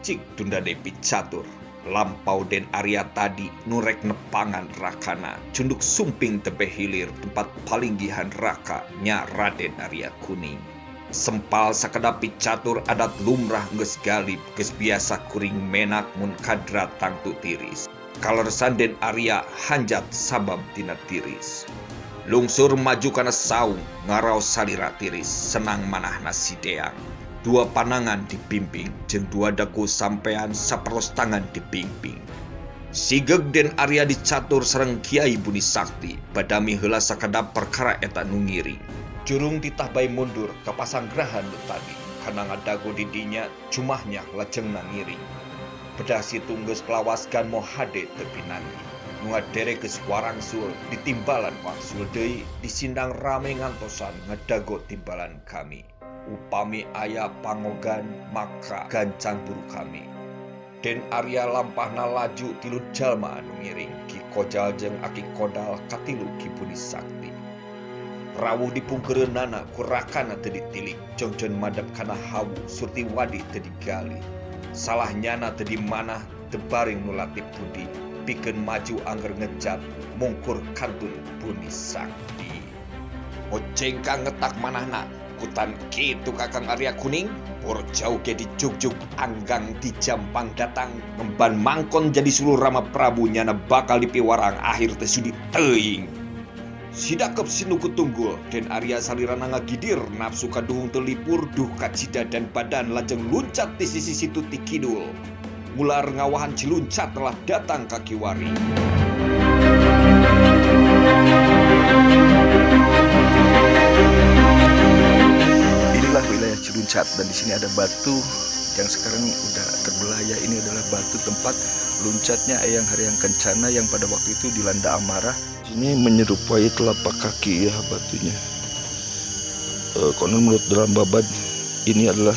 cik tunda depi catur. Lampau Den Arya tadi nurek nepangan rakana cunduk sumping tebeh hilir tempat palinggihan raka nya Raden Arya Kuning. Sempal sakedapi catur adat lumrah geus galib geus biasa kuring menak mun kadra tangtu tiris. Kalersan Den Arya hanjat sabab tina tiris. Lungsur maju kana saung ngaraos salira tiris senang manahna si Deang. Dua panangan dipimping jeung dua dagu sampean saperlos tangan dipimping. Sigeg Den Arya dicatur sareng Kiai Buni Sakti badami heula sakadap perkara eta nu ngiring. Jurung ditahbai mundur ka pasanggrahan nu tadi kana ngadago di dinya cumahnya lajengna ngiring. Bedah situ geus kelawaskan moh hade teu pinanggi. Nu ngadere geus warangsul ditimbalan wangsul deui disindang rame ngantosan ngadago timbalan kami. Upami aya pangogan maka gancang buru kami. Den Arya lampahna laju tilu jalma anu ngiring Ki Kojal jeung Aki Kodal katilu Ki Buni Sakti. Rawuh dipungkeureunana ku rakana teu ditilik jongjon madep kana hawu surti wadi teu digali. Salahnyana teu dimanah teu baring nu latih budi pikeun maju angger ngejat mungkur kantun Buni Sakti. Ocengka ngetak manahna kutan kitu Kakang Arya Kuning pur jauh ge dijugjug anggang dijampang datang ngemban mangkon jadi suluh Rama Prabu nyana bakal dipiwarang akhir teh sudi teuing. Sidakep sinuku tunggul Den Arya salirana ngagidir nafsu kaduhung telipur duh kacida dan badan lajeng luncat di sisi situ ti kidul. Ular ngawahan Ciluncat telah datang ka Kiwari. Wilayah Ciluncat dan di sini ada batu yang sekarang udah terbelah ya. Ini adalah batu tempat luncatnya Eyang Haryang Kencana yang pada waktu itu dilanda amarah. Ini menyerupai telapak kaki ya batunya. Konon menurut dalam babad ini adalah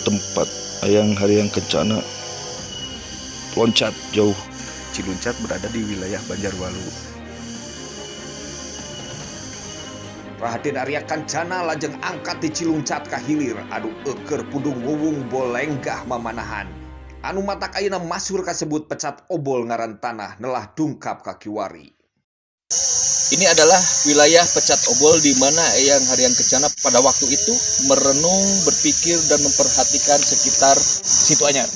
tempat Eyang Haryang Kencana loncat jauh. Ciluncat berada di wilayah Banjarwalu. Raden Arya Kencana lajeng angkat di Ciluncat ka hilir adu euker pudung wuwung bolenggah mamanahan. Anu matak ayeuna masyhur kasebut pecat obol ngaran tanah nelah dungkap ka Kiwari. Ini adalah wilayah pecat obol di mana Eyang Haryang Kencana pada waktu itu merenung, berpikir dan memperhatikan sekitar situ anyar.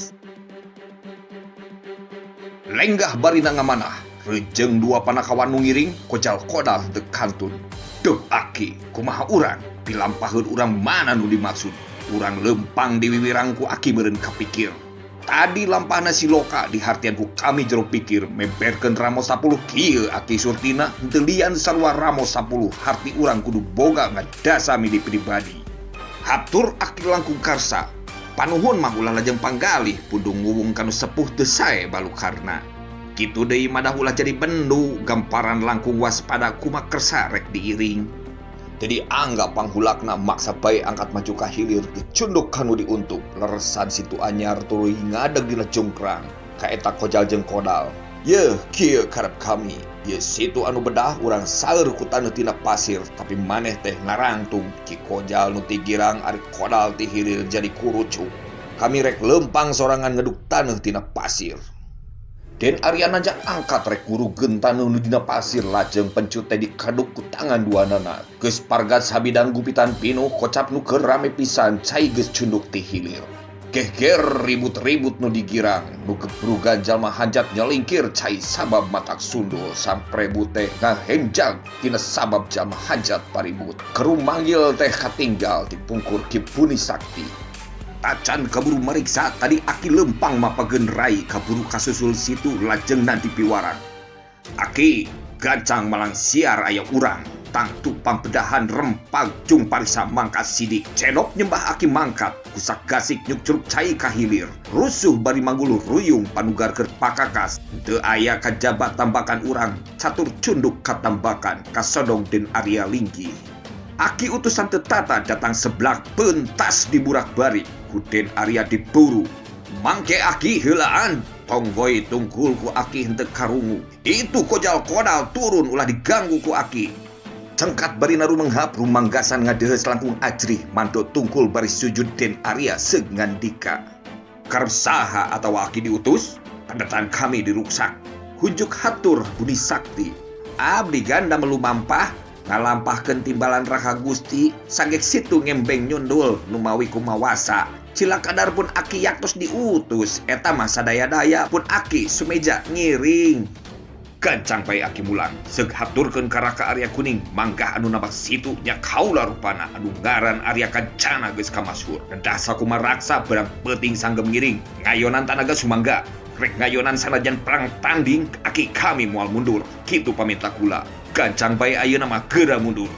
Lenggah barina ngamanah, rejeng dua panakawan nu ngiring Kojal Kodal teu kantun. Duh Aki, kumaha urang? Pilampaheun urang mana nu dimaksud? Urang lempang di wiwirangku Aki meureun kapikir. Tadi lampahna si Loka di hartianku kami jero pikir memperkeun Ramo 10 kieu Aki surtina henteu lian sarua Ramo 10 harti urang kudu boga ngadasami di pribadi. Hatur Aki langkung karsa. Panuhun mah ulah lajeng panggalih pudung nguwung kanu sepuh teu sae balukarna. Kitu deui madah ulah jadi bendu gamparan langkung waspada kumaha kersa rek diiring. Jadi anggap panghulakna maksa bae angkat maju ka hilir dicunduk kanu diuntuk leresan situ anyar tuluy ngadeg dina jongkrang ka eta Kojal jeung Kodal. Yeuh kieu karep kami. Ye situ anu bedah urang saeur ku taneuh tina pasir tapi maneh teh ngarangtung Ki Kojal nu ti girang ari Kodal ti hilir jadi kurucuk. Kami rek lempang sorangan ngeduk taneuh tina pasir. Den Arya nanjak angkat rek ngurugeun taneuh nu dina pasir lajeng pencut teh dikaduk ku tangan duanana. Geus pargat sabidang gupitan pinuh kocap nu keur rame pisan cai geus cunduk ti hilir. Geger ribut-ribut nu digirang nu kebrugan jalma hanjat nyelingkir cai sabab matak sundul samprebu teh ngahenjang tina sabab jalma hanjat paribut. Kerum manggil teh katinggal dipungkur Ki Buni Sakti. Tacan kaburu meriksa tadi Aki lempang mapageun rai kaburu kasusul situ lajeng nanti piwarang. Aki gancang malang siar aya urang tangtu pampedahan rempag cung parisa mangkat sidik cenop nyembah Aki mangkat kusak gasik nyuk curug cai ka hilir rusuh bari mangguluh ruyung panugar keur pakakas teu aya kajabat tambakan urang catur cunduk katambakan kasodong Den Arya Linggi. Aki utusan tetata datang seblak pentas diburak-barik ku Den Arya diburu. Mangke Aki heulaan tonggoy tungkul ku Aki henteu karungu. Itu Kojal Kodal turun ulah diganggu ku Aki. Cengkat bari narumenghap rumanggasan ngadeheus langkung ajrih manto tungkul bari sujud Den Arya seug ngandika. Karep saha atau aki diutus? Pendataan kami diruksak. Hujuk hatur budi sakti. Abdi ganda melumampah ngalampahkeun timbalan Raka Gusti sagek situ ngembeng nyundul numawi kumawasa. Cilakadar pun aki yaktos diutus eta mah sadaya-daya pun aki sumeja ngiring. Gancang bae aki mulang seug haturkeun ka Raka Arya Kuning mangga anu nambah situ nya kaula rupana anu ngaran Arya Kancana geus kamasyhur. Dasa kumaraksa berang peuting sanggem ngiring ngayonan tanaga sumangga. Rek ngayonan sanajan perang tanding aki kami moal mundur. Kitu paminta kula. Gancang bae ayeuna mah geura mundur.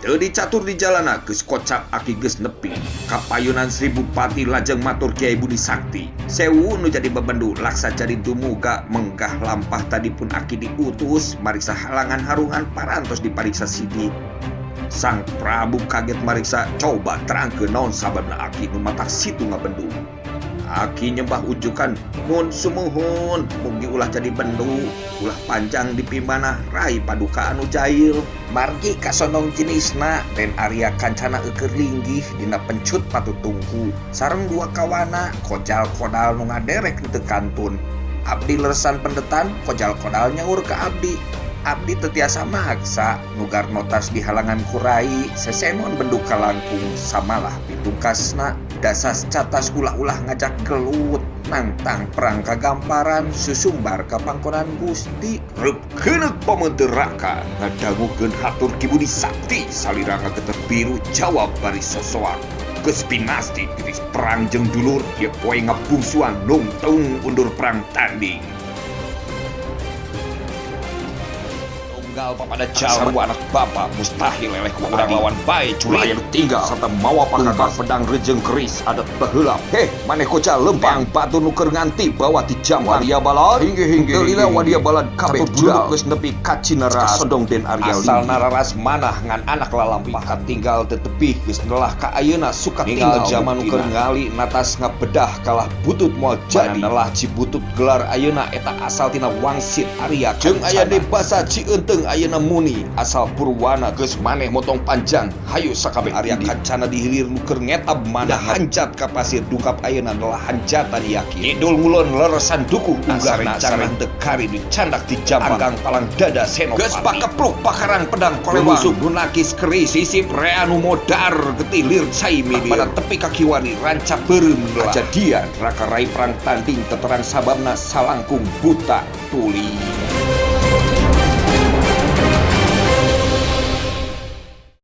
Teu dicatur di jalana geus kocap aki geus nepi. Kapayunan Sri Bupati lajeng matur Kiai Budi Sakti. Sewu nu jadi bebendu laksa jadi dumuga menggah lampah tadi pun aki diutus mariksa halangan harungan parantos dipariksa sidik. Sang Prabu kaget mariksa coba terangkeun naon sababna aki nu matak situ ngabendu. Aki nyembah ujukan mun sumuhun mugi ulah jadi bendu ulah panjang dipimbana rai paduka anu jail margi kasonong jenisna dan Arya Kancana eukeur linggih dina pencut patutungku sareng dua kawana kojal kodal nu ngaderek teu kantun. Abdi leresan pendetan kojal kodal nyaur ka abdi. Abdi teu tiasa maksa nugar notas di halangan kurai sesemon bendu kalangkung samalah pitungkasna dasas catas ulah-ulah ngajak gelut nantang perang kagamparan susumbar ka pangkonan Gusti. Reup keuneuk pameunteur Raka ngadangukeun hatur Ki Budi Sakti salira ngageter biru jawab bari sosoak. Geus pinasti tiris perang jeung dulur ieu poe ngabungsuan nungtung undur perang tanding. Tunggal papada jalma anak bapa mustahil leleh ku urang lawan bae curi anu tinggal sarta mawa pangkat pedang rejeng keris adat baheula. Heh maneh kocah lempang batu nu keur nganti bawa ti jaman wadia balad hingge teu lila wadia balad kabeh duduk geus nepi ka Cineras sodong Den Arya asal nararas manah ngan anak lalampah katinggal teu tepih geus neulah ka ayeuna suka tinggal zaman nu keur ngali natas ngabedah kalah butut moal jadi neulah Cibutut gelar ayeuna eta asal tina wangsit Arya jeung aya di basa Cieuteung ayeuna muni asal Purwana geus maneh motong panjang hayu sakabeh Arya Kancana di hilir nu keur ngetab manah hancat ka pasir dungkap ayeuna adalah hanjatan yakin kidul ngulon leresan dukuh ugarna sareng teu kari dicandak di jampang anggang palang dada senopati geus pakepluk pakarang pedang kolewang musuh nu nakis keris sisip rea nu modar getilir cai milir pada tepi kaki wani rancak beureum kejadian Raka rai perang tanding teterang sababna salangkung buta tuli.